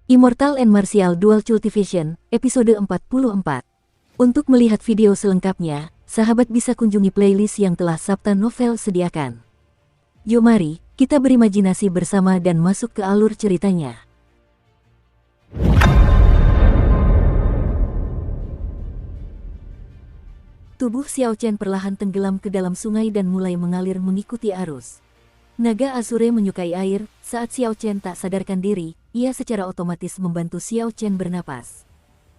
Immortal and Martial Dual Cultivation, episode 44. Untuk melihat video selengkapnya, sahabat bisa kunjungi playlist yang telah Sabta Novel sediakan. Yuk mari, kita berimajinasi bersama dan masuk ke alur ceritanya. Tubuh Xiao Chen perlahan tenggelam ke dalam sungai dan mulai mengalir mengikuti arus. Naga Azure menyukai air, saat Xiao Chen tak sadarkan diri, ia secara otomatis membantu Xiao Chen bernapas.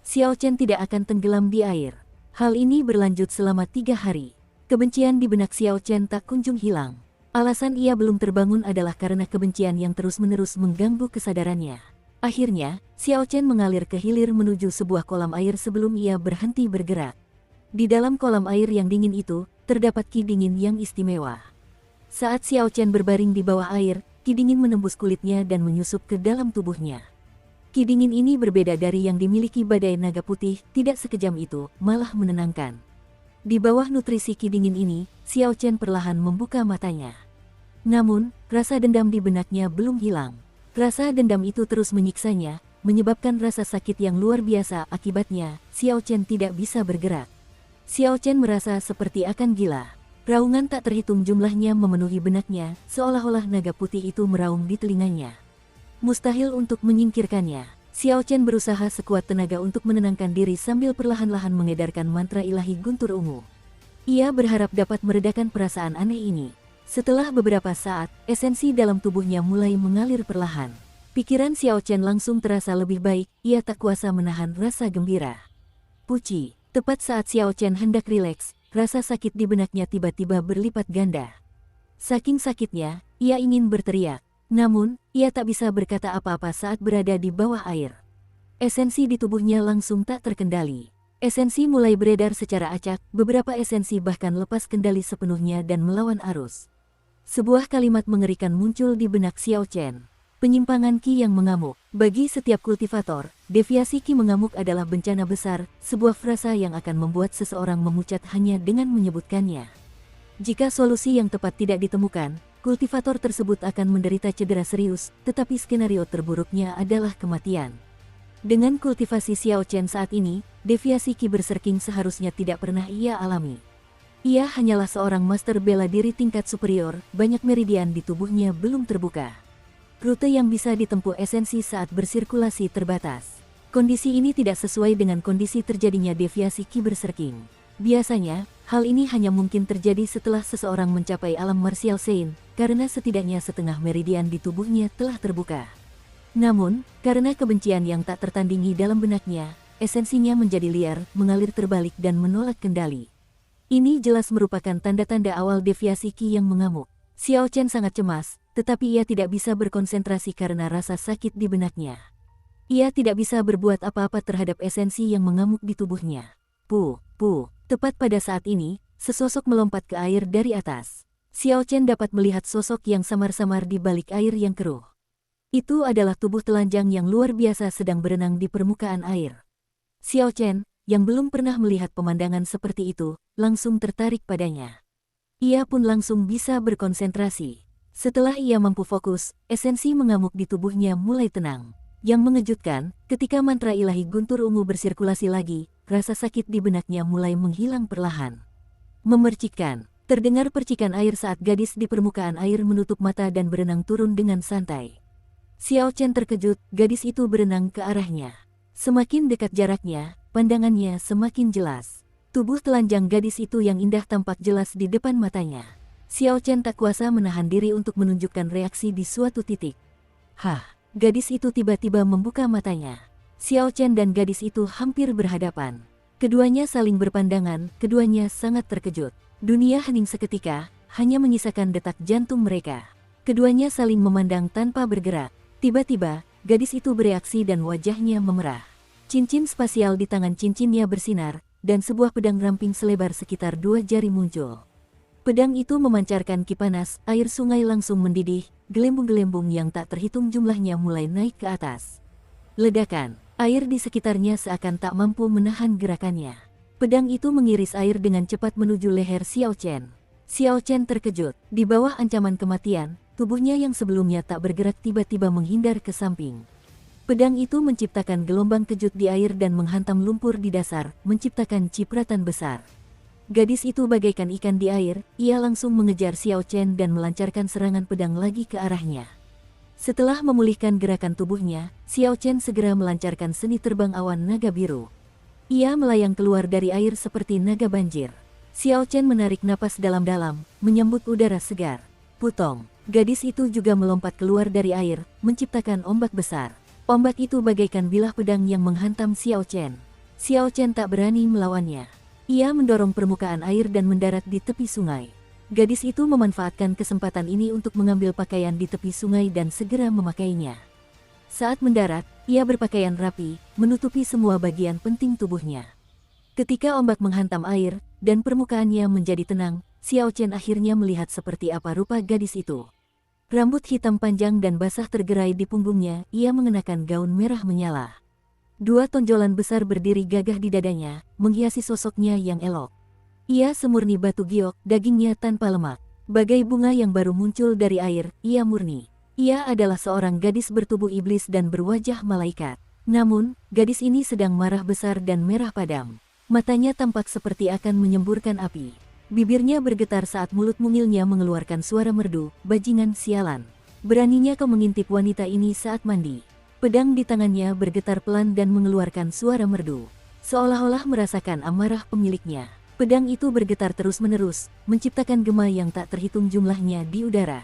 Xiao Chen tidak akan tenggelam di air. Hal ini berlanjut selama 3 hari. Kebencian di benak Xiao Chen tak kunjung hilang. Alasan ia belum terbangun adalah karena kebencian yang terus-menerus mengganggu kesadarannya. Akhirnya, Xiao Chen mengalir ke hilir menuju sebuah kolam air sebelum ia berhenti bergerak. Di dalam kolam air yang dingin itu, terdapat ki dingin yang istimewa. Saat Xiao Chen berbaring di bawah air, ki dingin menembus kulitnya dan menyusup ke dalam tubuhnya. Ki dingin ini berbeda dari yang dimiliki badai naga putih, tidak sekejam itu, malah menenangkan. Di bawah nutrisi ki dingin ini, Xiao Chen perlahan membuka matanya. Namun, rasa dendam di benaknya belum hilang. Rasa dendam itu terus menyiksanya, menyebabkan rasa sakit yang luar biasa. Akibatnya, Xiao Chen tidak bisa bergerak. Xiao Chen merasa seperti akan gila. Raungan tak terhitung jumlahnya memenuhi benaknya, seolah-olah naga putih itu meraung di telinganya. Mustahil untuk menyingkirkannya. Xiao Chen berusaha sekuat tenaga untuk menenangkan diri sambil perlahan-lahan mengedarkan mantra ilahi guntur ungu. Ia berharap dapat meredakan perasaan aneh ini. Setelah beberapa saat, esensi dalam tubuhnya mulai mengalir perlahan. Pikiran Xiao Chen langsung terasa lebih baik, ia tak kuasa menahan rasa gembira. Puci, tepat saat Xiao Chen hendak rileks, rasa sakit di benaknya tiba-tiba berlipat ganda. Saking sakitnya, ia ingin berteriak. Namun, ia tak bisa berkata apa-apa saat berada di bawah air. Esensi di tubuhnya langsung tak terkendali. Esensi mulai beredar secara acak, beberapa esensi bahkan lepas kendali sepenuhnya dan melawan arus. Sebuah kalimat mengerikan muncul di benak Xiao Chen. Penyimpangan ki yang mengamuk. Bagi setiap kultivator, deviasi ki mengamuk adalah bencana besar, sebuah frasa yang akan membuat seseorang memucat hanya dengan menyebutkannya. Jika solusi yang tepat tidak ditemukan, kultivator tersebut akan menderita cedera serius, tetapi skenario terburuknya adalah kematian. Dengan kultivasi Xiao Chen saat ini, deviasi ki berserking seharusnya tidak pernah ia alami. Ia hanyalah seorang master bela diri tingkat superior, banyak meridian di tubuhnya belum terbuka. Rute yang bisa ditempuh esensi saat bersirkulasi terbatas. Kondisi ini tidak sesuai dengan kondisi terjadinya deviasi ki berserking. Biasanya, hal ini hanya mungkin terjadi setelah seseorang mencapai alam martial Sein, karena setidaknya setengah meridian di tubuhnya telah terbuka. Namun, karena kebencian yang tak tertandingi dalam benaknya, esensinya menjadi liar, mengalir terbalik dan menolak kendali. Ini jelas merupakan tanda-tanda awal deviasi ki yang mengamuk. Xiao Chen sangat cemas, tetapi ia tidak bisa berkonsentrasi karena rasa sakit di benaknya. Ia tidak bisa berbuat apa-apa terhadap esensi yang mengamuk di tubuhnya. Tepat pada saat ini, sesosok melompat ke air dari atas. Xiao Chen dapat melihat sosok yang samar-samar di balik air yang keruh. Itu adalah tubuh telanjang yang luar biasa sedang berenang di permukaan air. Xiao Chen, yang belum pernah melihat pemandangan seperti itu, langsung tertarik padanya. Ia pun langsung bisa berkonsentrasi. Setelah ia mampu fokus, esensi mengamuk di tubuhnya mulai tenang. Yang mengejutkan, ketika mantra ilahi guntur ungu bersirkulasi lagi, rasa sakit di benaknya mulai menghilang perlahan. Memercikkan, terdengar percikan air saat gadis di permukaan air menutup mata dan berenang turun dengan santai. Xiao Chen terkejut, gadis itu berenang ke arahnya. Semakin dekat jaraknya, pandangannya semakin jelas. Tubuh telanjang gadis itu yang indah tampak jelas di depan matanya. Xiao Chen tak kuasa menahan diri untuk menunjukkan reaksi di suatu titik. Gadis itu tiba-tiba membuka matanya. Xiao Chen dan gadis itu hampir berhadapan. Keduanya saling berpandangan, keduanya sangat terkejut. Dunia hening seketika, hanya menyisakan detak jantung mereka. Keduanya saling memandang tanpa bergerak. Tiba-tiba, gadis itu bereaksi dan wajahnya memerah. Cincin spasial di tangan cincinnya bersinar, dan sebuah pedang ramping selebar sekitar 2 jari muncul. Pedang itu memancarkan ki panas, air sungai langsung mendidih, gelembung-gelembung yang tak terhitung jumlahnya mulai naik ke atas. Ledakan, air di sekitarnya seakan tak mampu menahan gerakannya. Pedang itu mengiris air dengan cepat menuju leher Xiao Chen. Xiao Chen terkejut, di bawah ancaman kematian, tubuhnya yang sebelumnya tak bergerak tiba-tiba menghindar ke samping. Pedang itu menciptakan gelombang kejut di air dan menghantam lumpur di dasar, menciptakan cipratan besar. Gadis itu bagaikan ikan di air, ia langsung mengejar Xiao Chen dan melancarkan serangan pedang lagi ke arahnya. Setelah memulihkan gerakan tubuhnya, Xiao Chen segera melancarkan seni terbang awan naga biru. Ia melayang keluar dari air seperti naga banjir. Xiao Chen menarik napas dalam-dalam, menyambut udara segar. Putong, gadis itu juga melompat keluar dari air, menciptakan ombak besar. Ombak itu bagaikan bilah pedang yang menghantam Xiao Chen. Xiao Chen tak berani melawannya. Ia mendorong permukaan air dan mendarat di tepi sungai. Gadis itu memanfaatkan kesempatan ini untuk mengambil pakaian di tepi sungai dan segera memakainya. Saat mendarat, ia berpakaian rapi, menutupi semua bagian penting tubuhnya. Ketika ombak menghantam air, dan permukaannya menjadi tenang, Xiao Chen akhirnya melihat seperti apa rupa gadis itu. Rambut hitam panjang dan basah tergerai di punggungnya, ia mengenakan gaun merah menyala. Dua tonjolan besar berdiri gagah di dadanya, menghiasi sosoknya yang elok. Ia semurni batu giok, dagingnya tanpa lemak. Bagai bunga yang baru muncul dari air, ia murni. Ia adalah seorang gadis bertubuh iblis dan berwajah malaikat. Namun, gadis ini sedang marah besar dan merah padam. Matanya tampak seperti akan menyemburkan api. Bibirnya bergetar saat mulut mungilnya mengeluarkan suara merdu, bajingan sialan. Beraninya kau mengintip wanita ini saat mandi. Pedang di tangannya bergetar pelan dan mengeluarkan suara merdu. Seolah-olah merasakan amarah pemiliknya. Pedang itu bergetar terus-menerus, menciptakan gema yang tak terhitung jumlahnya di udara.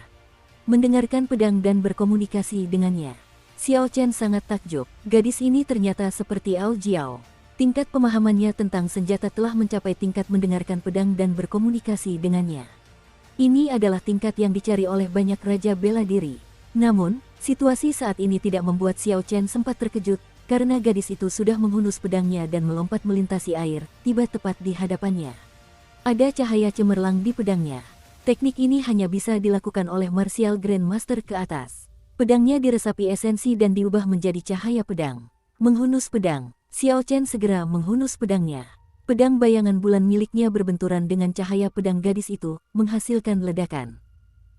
Mendengarkan pedang dan berkomunikasi dengannya, Xiao Chen sangat takjub. Gadis ini ternyata seperti Ao Jiao. Tingkat pemahamannya tentang senjata telah mencapai tingkat mendengarkan pedang dan berkomunikasi dengannya. Ini adalah tingkat yang dicari oleh banyak raja bela diri. Namun, situasi saat ini tidak membuat Xiao Chen sempat terkejut, karena gadis itu sudah menghunus pedangnya dan melompat melintasi air, tiba tepat di hadapannya. Ada cahaya cemerlang di pedangnya. Teknik ini hanya bisa dilakukan oleh Martial Grandmaster ke atas. Pedangnya diresapi esensi dan diubah menjadi cahaya pedang. Menghunus pedang, Xiao Chen segera menghunus pedangnya. Pedang bayangan bulan miliknya berbenturan dengan cahaya pedang gadis itu, menghasilkan ledakan.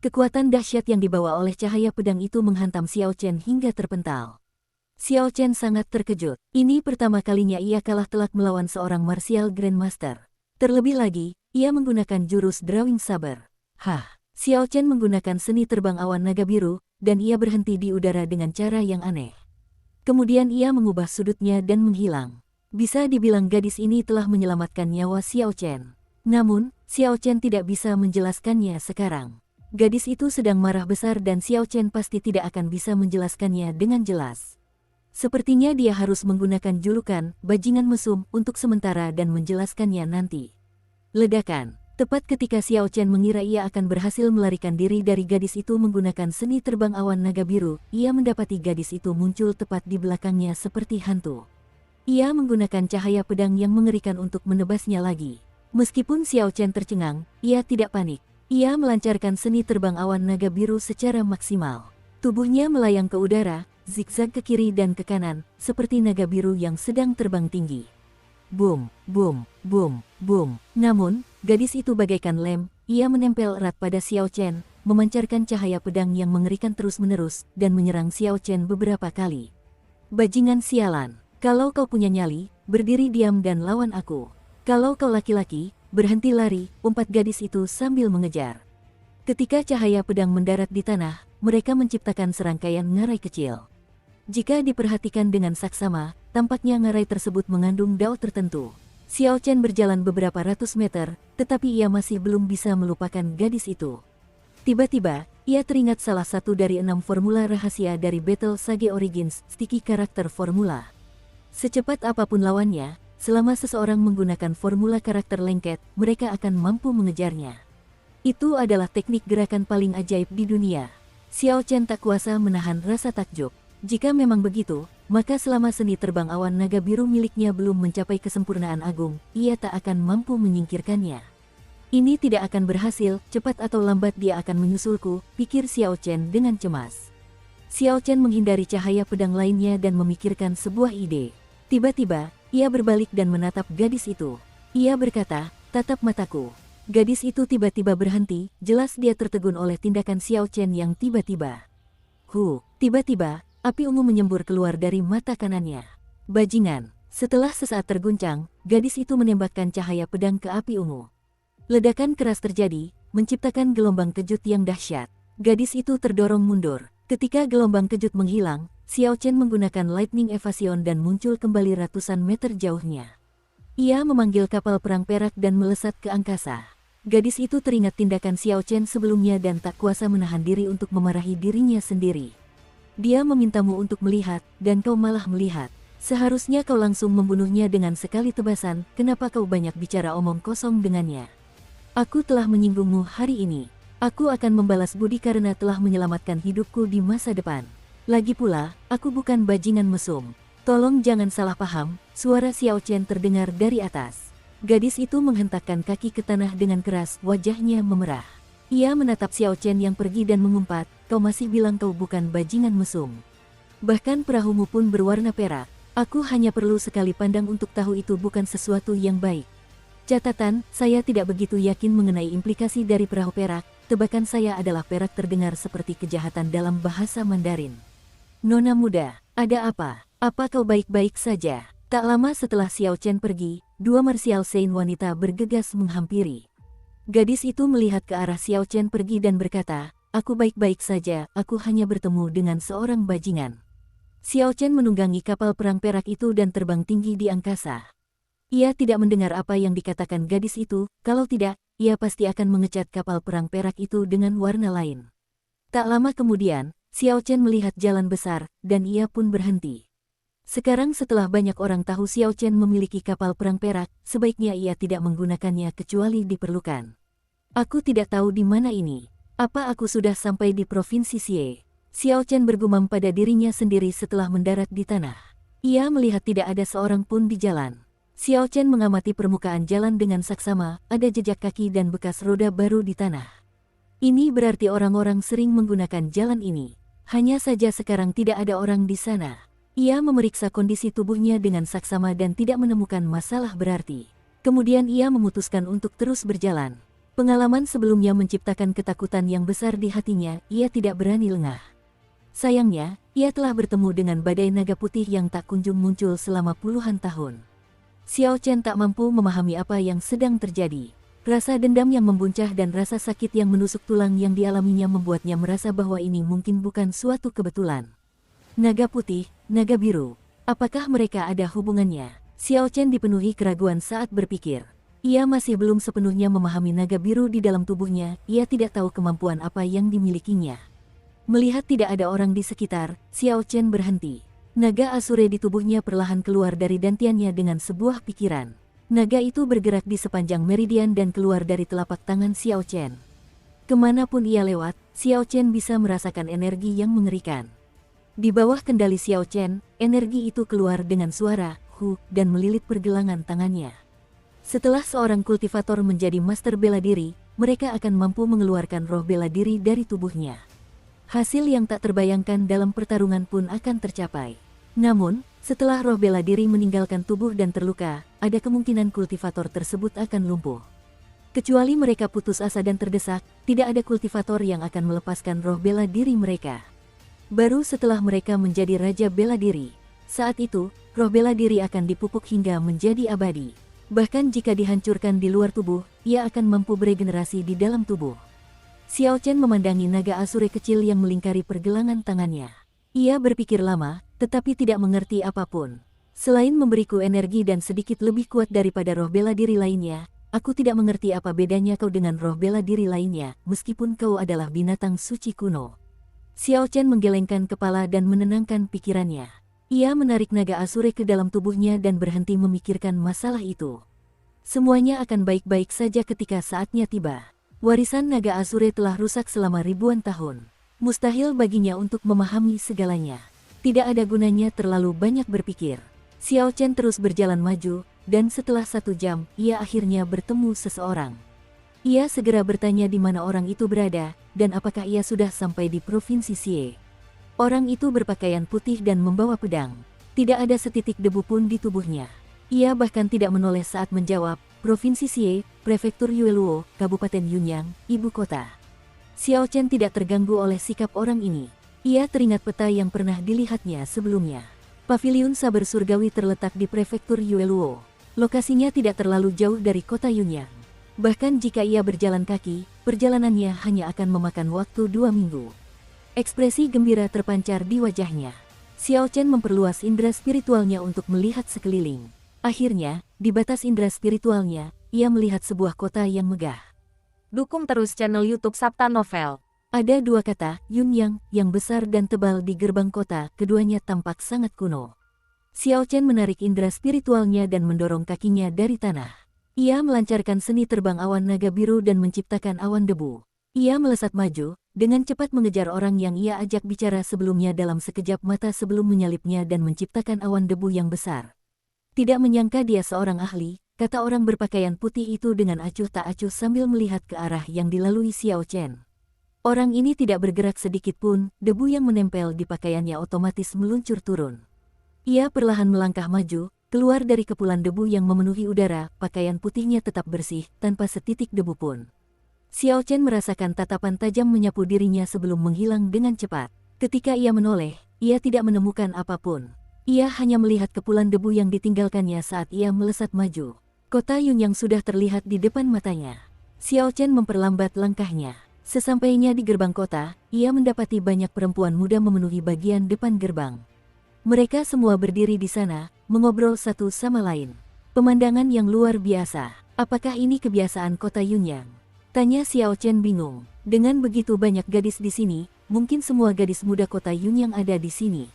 Kekuatan dahsyat yang dibawa oleh cahaya pedang itu menghantam Xiao Chen hingga terpental. Xiao Chen sangat terkejut. Ini pertama kalinya ia kalah telak melawan seorang Martial Grandmaster. Terlebih lagi, ia menggunakan jurus Drawing Saber. Xiao Chen menggunakan seni terbang awan naga biru, dan ia berhenti di udara dengan cara yang aneh. Kemudian ia mengubah sudutnya dan menghilang. Bisa dibilang gadis ini telah menyelamatkan nyawa Xiao Chen. Namun, Xiao Chen tidak bisa menjelaskannya sekarang. Gadis itu sedang marah besar dan Xiao Chen pasti tidak akan bisa menjelaskannya dengan jelas. Sepertinya dia harus menggunakan julukan, bajingan mesum, untuk sementara dan menjelaskannya nanti. Ledakan. Tepat ketika Xiao Chen mengira ia akan berhasil melarikan diri dari gadis itu menggunakan seni terbang awan naga biru, ia mendapati gadis itu muncul tepat di belakangnya seperti hantu. Ia menggunakan cahaya pedang yang mengerikan untuk menebasnya lagi. Meskipun Xiao Chen tercengang, ia tidak panik. Ia melancarkan seni terbang awan naga biru secara maksimal. Tubuhnya melayang ke udara, zigzag ke kiri dan ke kanan, seperti naga biru yang sedang terbang tinggi. Boom, boom, boom, boom. Namun, gadis itu bagaikan lem, ia menempel erat pada Xiao Chen, memancarkan cahaya pedang yang mengerikan terus-menerus, dan menyerang Xiao Chen beberapa kali. Bajingan sialan, kalau kau punya nyali, berdiri diam dan lawan aku. Kalau kau laki-laki, berhenti lari, umpat gadis itu sambil mengejar. Ketika cahaya pedang mendarat di tanah, mereka menciptakan serangkaian ngarai kecil. Jika diperhatikan dengan saksama, tampaknya ngarai tersebut mengandung dao tertentu. Xiao Chen berjalan beberapa ratus meter, tetapi ia masih belum bisa melupakan gadis itu. Tiba-tiba, ia teringat salah satu dari 6 formula rahasia dari Battle Sage Origins, sticky karakter formula. Secepat apapun lawannya, selama seseorang menggunakan formula karakter lengket, mereka akan mampu mengejarnya. Itu adalah teknik gerakan paling ajaib di dunia. Xiao Chen tak kuasa menahan rasa takjub. Jika memang begitu, maka selama seni terbang awan naga biru miliknya belum mencapai kesempurnaan agung, ia tak akan mampu menyingkirkannya. Ini tidak akan berhasil, cepat atau lambat dia akan menyusulku, pikir Xiao Chen dengan cemas. Xiao Chen menghindari cahaya pedang lainnya dan memikirkan sebuah ide. Tiba-tiba, ia berbalik dan menatap gadis itu. Ia berkata, tatap mataku. Gadis itu tiba-tiba berhenti, jelas dia tertegun oleh tindakan Xiao Chen yang tiba-tiba. Tiba-tiba, Api ungu menyembur keluar dari mata kanannya. Bajingan! Setelah sesaat terguncang, gadis itu menembakkan cahaya pedang ke api ungu. Ledakan keras terjadi, menciptakan gelombang kejut yang dahsyat. Gadis itu terdorong mundur. Ketika gelombang kejut menghilang, Xiao Chen menggunakan Lightning Evasion dan muncul kembali ratusan meter jauhnya. Ia memanggil kapal perang perak dan melesat ke angkasa. Gadis itu teringat tindakan Xiao Chen sebelumnya dan tak kuasa menahan diri untuk memarahi dirinya sendiri. Dia memintamu untuk melihat, dan kau malah melihat. Seharusnya kau langsung membunuhnya dengan sekali tebasan, kenapa kau banyak bicara omong kosong dengannya? Aku telah menyinggungmu hari ini. Aku akan membalas budi karena telah menyelamatkan hidupku di masa depan. Lagi pula, aku bukan bajingan mesum. Tolong jangan salah paham, suara Xiao Chen terdengar dari atas. Gadis itu menghentakkan kaki ke tanah dengan keras, wajahnya memerah. Ia menatap Xiao Chen yang pergi dan mengumpat, kau masih bilang kau bukan bajingan mesum. Bahkan perahumu pun berwarna perak. Aku hanya perlu sekali pandang untuk tahu itu bukan sesuatu yang baik. Catatan, saya tidak begitu yakin mengenai implikasi dari perahu perak. Tebakan saya adalah perak terdengar seperti kejahatan dalam bahasa Mandarin. Nona muda, ada apa? Apa kau baik-baik saja? Tak lama setelah Xiao Chen pergi, dua martial saint wanita bergegas menghampiri. Gadis itu melihat ke arah Xiao Chen pergi dan berkata, aku baik-baik saja, aku hanya bertemu dengan seorang bajingan. Xiao Chen menunggangi kapal perang perak itu dan terbang tinggi di angkasa. Ia tidak mendengar apa yang dikatakan gadis itu, kalau tidak, ia pasti akan mengecat kapal perang perak itu dengan warna lain. Tak lama kemudian, Xiao Chen melihat jalan besar, dan ia pun berhenti. Sekarang setelah banyak orang tahu Xiao Chen memiliki kapal perang perak, sebaiknya ia tidak menggunakannya kecuali diperlukan. Aku tidak tahu di mana ini. Apa aku sudah sampai di Provinsi Xie? Xiao Chen bergumam pada dirinya sendiri setelah mendarat di tanah. Ia melihat tidak ada seorang pun di jalan. Xiao Chen mengamati permukaan jalan dengan saksama, ada jejak kaki dan bekas roda baru di tanah. Ini berarti orang-orang sering menggunakan jalan ini. Hanya saja sekarang tidak ada orang di sana. Ia memeriksa kondisi tubuhnya dengan saksama dan tidak menemukan masalah berarti. Kemudian ia memutuskan untuk terus berjalan. Pengalaman sebelumnya menciptakan ketakutan yang besar di hatinya, ia tidak berani lengah. Sayangnya, ia telah bertemu dengan badai naga putih yang tak kunjung muncul selama puluhan tahun. Xiao Chen tak mampu memahami apa yang sedang terjadi. Rasa dendam yang membuncah dan rasa sakit yang menusuk tulang yang dialaminya membuatnya merasa bahwa ini mungkin bukan suatu kebetulan. Naga putih, naga biru. Apakah mereka ada hubungannya? Xiao Chen dipenuhi keraguan saat berpikir. Ia masih belum sepenuhnya memahami naga biru di dalam tubuhnya, ia tidak tahu kemampuan apa yang dimilikinya. Melihat tidak ada orang di sekitar, Xiao Chen berhenti. Naga Asure di tubuhnya perlahan keluar dari dantiannya dengan sebuah pikiran. Naga itu bergerak di sepanjang meridian dan keluar dari telapak tangan Xiao Chen. Kemanapun ia lewat, Xiao Chen bisa merasakan energi yang mengerikan. Di bawah kendali Xiao Chen, energi itu keluar dengan suara, hu, dan melilit pergelangan tangannya. Setelah seorang kultivator menjadi master bela diri, mereka akan mampu mengeluarkan roh bela diri dari tubuhnya. Hasil yang tak terbayangkan dalam pertarungan pun akan tercapai. Namun, setelah roh bela diri meninggalkan tubuh dan terluka, ada kemungkinan kultivator tersebut akan lumpuh. Kecuali mereka putus asa dan terdesak, tidak ada kultivator yang akan melepaskan roh bela diri mereka. Baru setelah mereka menjadi raja bela diri, saat itu, roh bela diri akan dipupuk hingga menjadi abadi. Bahkan jika dihancurkan di luar tubuh, ia akan mampu beregenerasi di dalam tubuh. Xiao Chen memandangi naga Asure kecil yang melingkari pergelangan tangannya. Ia berpikir lama, tetapi tidak mengerti apapun. Selain memberiku energi dan sedikit lebih kuat daripada roh bela diri lainnya, aku tidak mengerti apa bedanya kau dengan roh bela diri lainnya, meskipun kau adalah binatang suci kuno. Xiao Chen menggelengkan kepala dan menenangkan pikirannya. Ia menarik naga Asure ke dalam tubuhnya dan berhenti memikirkan masalah itu. Semuanya akan baik-baik saja ketika saatnya tiba. Warisan naga Asure telah rusak selama ribuan tahun. Mustahil baginya untuk memahami segalanya. Tidak ada gunanya terlalu banyak berpikir. Xiao Chen terus berjalan maju, dan setelah 1 jam, ia akhirnya bertemu seseorang. Ia segera bertanya di mana orang itu berada, dan apakah ia sudah sampai di Provinsi Xie. Orang itu berpakaian putih dan membawa pedang. Tidak ada setitik debu pun di tubuhnya. Ia bahkan tidak menoleh saat menjawab, Provinsi Xie, Prefektur Yueluo, Kabupaten Yunyang, Ibu Kota. Xiao Chen tidak terganggu oleh sikap orang ini. Ia teringat peta yang pernah dilihatnya sebelumnya. Paviliun Saber Surgawi terletak di prefektur Yueluo. Lokasinya tidak terlalu jauh dari kota Yunyang. Bahkan jika ia berjalan kaki, perjalanannya hanya akan memakan waktu 2 minggu. Ekspresi gembira terpancar di wajahnya. Xiao Chen memperluas indera spiritualnya untuk melihat sekeliling. Akhirnya, di batas indera spiritualnya, ia melihat sebuah kota yang megah. Dukung terus channel YouTube Sabta Novel. Ada 2 kata, Yunyang, yang besar dan tebal di gerbang kota, keduanya tampak sangat kuno. Xiao Chen menarik indera spiritualnya dan mendorong kakinya dari tanah. Ia melancarkan seni terbang awan naga biru dan menciptakan awan debu. Ia melesat maju, dengan cepat mengejar orang yang ia ajak bicara sebelumnya dalam sekejap mata sebelum menyalipnya dan menciptakan awan debu yang besar. Tidak menyangka dia seorang ahli, kata orang berpakaian putih itu dengan acuh tak acuh sambil melihat ke arah yang dilalui Xiao Chen. Orang ini tidak bergerak sedikit pun, debu yang menempel di pakaiannya otomatis meluncur turun. Ia perlahan melangkah maju, keluar dari kepulan debu yang memenuhi udara, pakaian putihnya tetap bersih, tanpa setitik debu pun. Xiao Chen merasakan tatapan tajam menyapu dirinya sebelum menghilang dengan cepat. Ketika ia menoleh, ia tidak menemukan apapun. Ia hanya melihat kepulan debu yang ditinggalkannya saat ia melesat maju. Kota Yunyang sudah terlihat di depan matanya. Xiao Chen memperlambat langkahnya. Sesampainya di gerbang kota, ia mendapati banyak perempuan muda memenuhi bagian depan gerbang. Mereka semua berdiri di sana, mengobrol satu sama lain. Pemandangan yang luar biasa. Apakah ini kebiasaan kota Yunyang? Tanya Xiao Chen bingung. Dengan begitu banyak gadis di sini, mungkin semua gadis muda kota Yunyang ada di sini.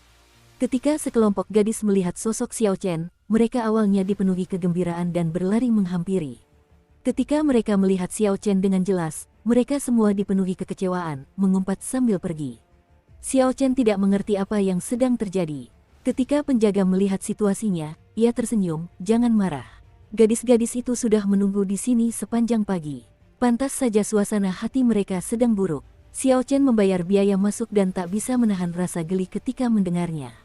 Ketika sekelompok gadis melihat sosok Xiao Chen, mereka awalnya dipenuhi kegembiraan dan berlari menghampiri. Ketika mereka melihat Xiao Chen dengan jelas, mereka semua dipenuhi kekecewaan, mengumpat sambil pergi. Xiao Chen tidak mengerti apa yang sedang terjadi. Ketika penjaga melihat situasinya, ia tersenyum, "Jangan marah. Gadis-gadis itu sudah menunggu di sini sepanjang pagi. Pantas saja suasana hati mereka sedang buruk." Xiao Chen membayar biaya masuk dan tak bisa menahan rasa geli ketika mendengarnya.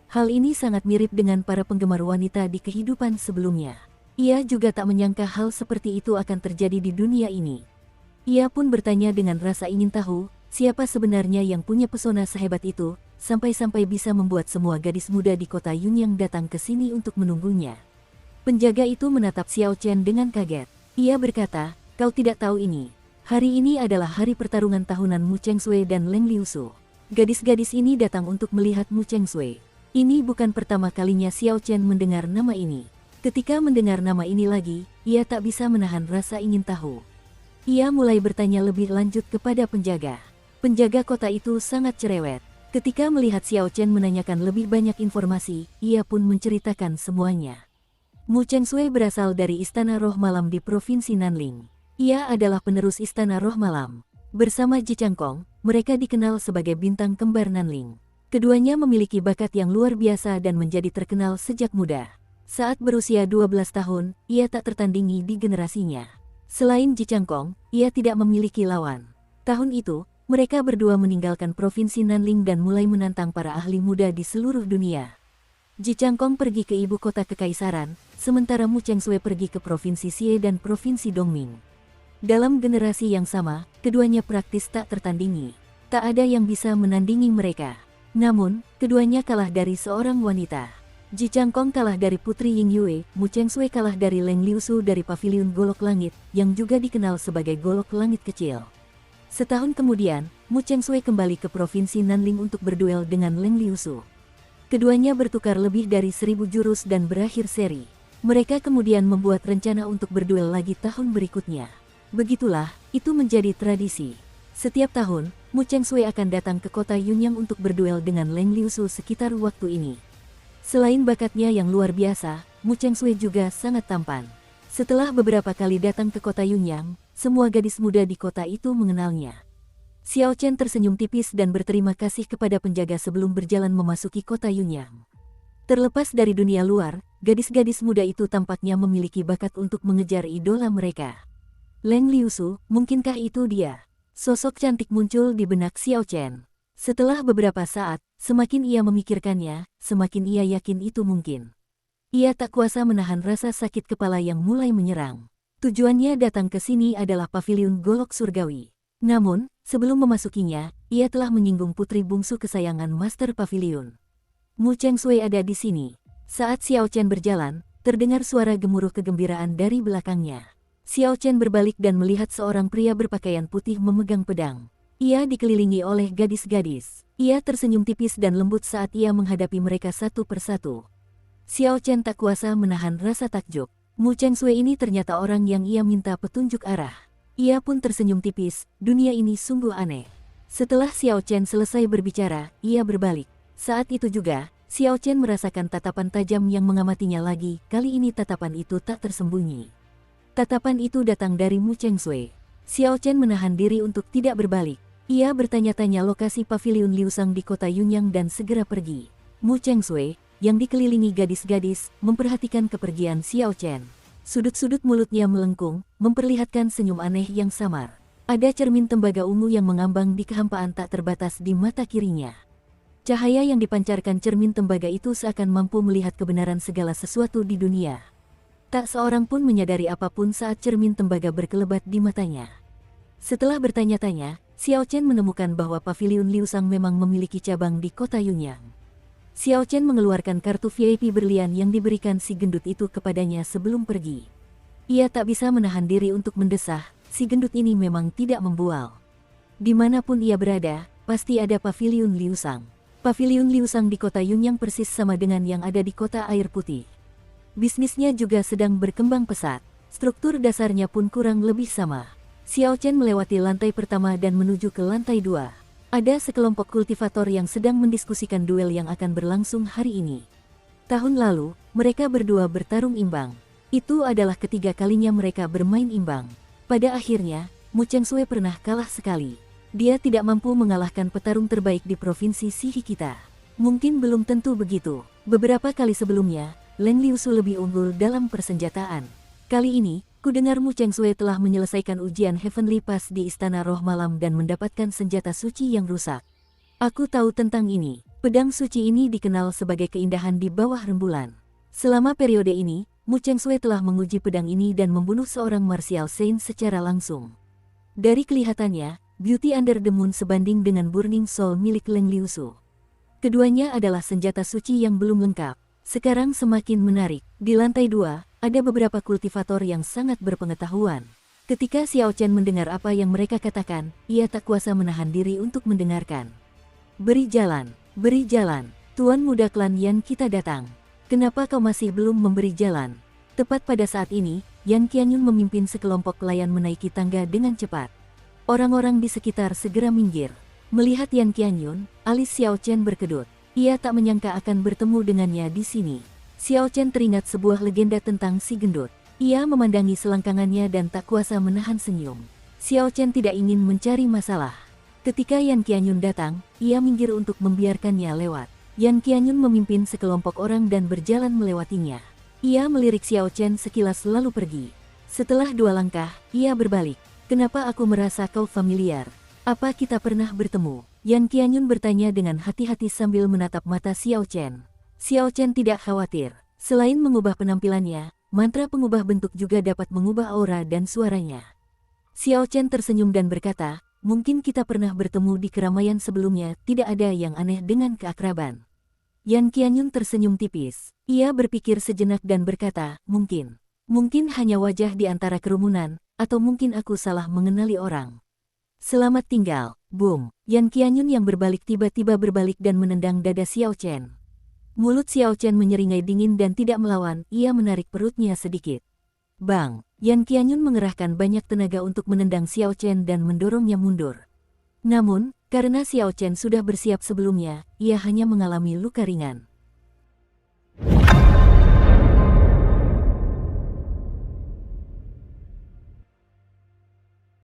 Hal ini sangat mirip dengan para penggemar wanita di kehidupan sebelumnya. Ia juga tak menyangka hal seperti itu akan terjadi di dunia ini. Ia pun bertanya dengan rasa ingin tahu, siapa sebenarnya yang punya pesona sehebat itu, sampai-sampai bisa membuat semua gadis muda di kota Yunyang datang ke sini untuk menunggunya. Penjaga itu menatap Xiao Chen dengan kaget. Ia berkata, "Kau tidak tahu ini. Hari ini adalah hari pertarungan tahunan Mu Chengshui dan Leng Liusu. Gadis-gadis ini datang untuk melihat Mu Chengshui." Ini bukan pertama kalinya Xiao Chen mendengar nama ini. Ketika mendengar nama ini lagi, ia tak bisa menahan rasa ingin tahu. Ia mulai bertanya lebih lanjut kepada penjaga. Penjaga kota itu sangat cerewet. Ketika melihat Xiao Chen menanyakan lebih banyak informasi, ia pun menceritakan semuanya. Mu Chengshui berasal dari Istana Roh Malam di Provinsi Nanling. Ia adalah penerus Istana Roh Malam. Bersama Ji Changkong, mereka dikenal sebagai bintang kembar Nanling. Keduanya memiliki bakat yang luar biasa dan menjadi terkenal sejak muda. Saat berusia 12 tahun, ia tak tertandingi di generasinya. Selain Ji Changkong, ia tidak memiliki lawan. Tahun itu, mereka berdua meninggalkan Provinsi Nanling dan mulai menantang para ahli muda di seluruh dunia. Ji Changkong pergi ke ibu kota kekaisaran, sementara Mu Chengshui pergi ke Provinsi Xie dan Provinsi Dongming. Dalam generasi yang sama, keduanya praktis tak tertandingi. Tak ada yang bisa menandingi mereka. Namun, keduanya kalah dari seorang wanita. Ji Changkong kalah dari Putri Ying Yue, Mu Chengshui kalah dari Leng Liusu dari Paviliun Golok Langit, yang juga dikenal sebagai Golok Langit Kecil. Setahun kemudian, Mu Chengshui kembali ke Provinsi Nanling untuk berduel dengan Leng Liusu. Keduanya bertukar lebih dari 1000 jurus dan berakhir seri. Mereka kemudian membuat rencana untuk berduel lagi tahun berikutnya. Begitulah, itu menjadi tradisi. Setiap tahun, Mu Chengshui akan datang ke kota Yunyang untuk berduel dengan Leng Liusu sekitar waktu ini. Selain bakatnya yang luar biasa, Mu Chengshui juga sangat tampan. Setelah beberapa kali datang ke kota Yunyang, semua gadis muda di kota itu mengenalnya. Xiao Chen tersenyum tipis dan berterima kasih kepada penjaga sebelum berjalan memasuki kota Yunyang. Terlepas dari dunia luar, gadis-gadis muda itu tampaknya memiliki bakat untuk mengejar idola mereka. Leng Liusu, mungkinkah itu dia? Sosok cantik muncul di benak Xiao Chen. Setelah beberapa saat, semakin ia memikirkannya, semakin ia yakin itu mungkin. Ia tak kuasa menahan rasa sakit kepala yang mulai menyerang. Tujuannya datang ke sini adalah Paviliun Golok Surgawi. Namun, sebelum memasukinya, ia telah menyinggung putri bungsu kesayangan Master Pavilion. Mu Chengsui ada di sini. Saat Xiao Chen berjalan, terdengar suara gemuruh kegembiraan dari belakangnya. Xiao Chen berbalik dan melihat seorang pria berpakaian putih memegang pedang. Ia dikelilingi oleh gadis-gadis. Ia tersenyum tipis dan lembut saat ia menghadapi mereka satu persatu. Xiao Chen tak kuasa menahan rasa takjub. Mu Chengsui ini ternyata orang yang ia minta petunjuk arah. Ia pun tersenyum tipis, dunia ini sungguh aneh. Setelah Xiao Chen selesai berbicara, ia berbalik. Saat itu juga, Xiao Chen merasakan tatapan tajam yang mengamatinya lagi, kali ini tatapan itu tak tersembunyi. Tatapan itu datang dari Mu Chengsui. Xiao Chen menahan diri untuk tidak berbalik. Ia bertanya-tanya lokasi pavilion Liusang di kota Yunyang dan segera pergi. Mu Chengsui, yang dikelilingi gadis-gadis, memperhatikan kepergian Xiao Chen. Sudut-sudut mulutnya melengkung, memperlihatkan senyum aneh yang samar. Ada cermin tembaga ungu yang mengambang di kehampaan tak terbatas di mata kirinya. Cahaya yang dipancarkan cermin tembaga itu seakan mampu melihat kebenaran segala sesuatu di dunia. Tak seorang pun menyadari apapun saat cermin tembaga berkelebat di matanya. Setelah bertanya-tanya, Xiao Chen menemukan bahwa pavilion Liusang memang memiliki cabang di kota Yunyang. Xiao Chen mengeluarkan kartu VIP berlian yang diberikan si gendut itu kepadanya sebelum pergi. Ia tak bisa menahan diri untuk mendesah, si gendut ini memang tidak membual. Dimanapun ia berada, pasti ada pavilion Liusang. Pavilion Liusang di kota Yunyang persis sama dengan yang ada di kota Air Putih. Bisnisnya juga sedang berkembang pesat, struktur dasarnya pun kurang lebih sama. Xiao Chen melewati lantai pertama dan menuju ke lantai 2. Ada sekelompok kultivator yang sedang mendiskusikan duel yang akan berlangsung hari ini. Tahun lalu, mereka berdua bertarung imbang. Itu adalah ketiga kalinya mereka bermain imbang. Pada akhirnya, Mu Chengsui pernah kalah sekali. Dia tidak mampu mengalahkan petarung terbaik di provinsi Sihi kita. Mungkin belum tentu begitu. Beberapa kali sebelumnya, Leng Liusu lebih unggul dalam persenjataan. Kali ini, kudengar Mu Chengsui telah menyelesaikan ujian Heavenly Pass di Istana Roh Malam dan mendapatkan senjata suci yang rusak. Aku tahu tentang ini. Pedang suci ini dikenal sebagai keindahan di bawah rembulan. Selama periode ini, Mu Chengsui telah menguji pedang ini dan membunuh seorang martial saint secara langsung. Dari kelihatannya, Beauty Under the Moon sebanding dengan Burning Soul milik Leng Liusu. Keduanya adalah senjata suci yang belum lengkap. Sekarang semakin menarik. Di lantai 2, ada beberapa kultivator yang sangat berpengetahuan. Ketika Xiao Chen mendengar apa yang mereka katakan, ia tak kuasa menahan diri untuk mendengarkan. Beri jalan, Tuan Muda Klan Yan kita datang. Kenapa kau masih belum memberi jalan? Tepat pada saat ini, Yan Qianyun memimpin sekelompok pelayan menaiki tangga dengan cepat. Orang-orang di sekitar segera minggir. Melihat Yan Qianyun, alis Xiao Chen berkedut. Ia tak menyangka akan bertemu dengannya di sini. Xiao Chen teringat sebuah legenda tentang si gendut. Ia memandangi selangkangannya dan tak kuasa menahan senyum. Xiao Chen tidak ingin mencari masalah. Ketika Yan Qianyun datang, ia minggir untuk membiarkannya lewat. Yan Qianyun memimpin sekelompok orang dan berjalan melewatinya. Ia melirik Xiao Chen sekilas lalu pergi. Setelah 2 langkah, ia berbalik. Kenapa aku merasa kau familiar? Apa kita pernah bertemu? Yan Qianyun bertanya dengan hati-hati sambil menatap mata Xiao Chen. Xiao Chen tidak khawatir. Selain mengubah penampilannya, mantra pengubah bentuk juga dapat mengubah aura dan suaranya. Xiao Chen tersenyum dan berkata, mungkin kita pernah bertemu di keramaian sebelumnya, tidak ada yang aneh dengan keakraban. Yan Qianyun tersenyum tipis. Ia berpikir sejenak dan berkata, mungkin. Mungkin hanya wajah di antara kerumunan, atau mungkin aku salah mengenali orang. Selamat tinggal, boom. Yan Qianyun yang berbalik tiba-tiba berbalik dan menendang dada Xiao Chen. Mulut Xiao Chen menyeringai dingin dan tidak melawan, ia menarik perutnya sedikit. Bang! Yan Qianyun mengerahkan banyak tenaga untuk menendang Xiao Chen dan mendorongnya mundur. Namun, karena Xiao Chen sudah bersiap sebelumnya, ia hanya mengalami luka ringan.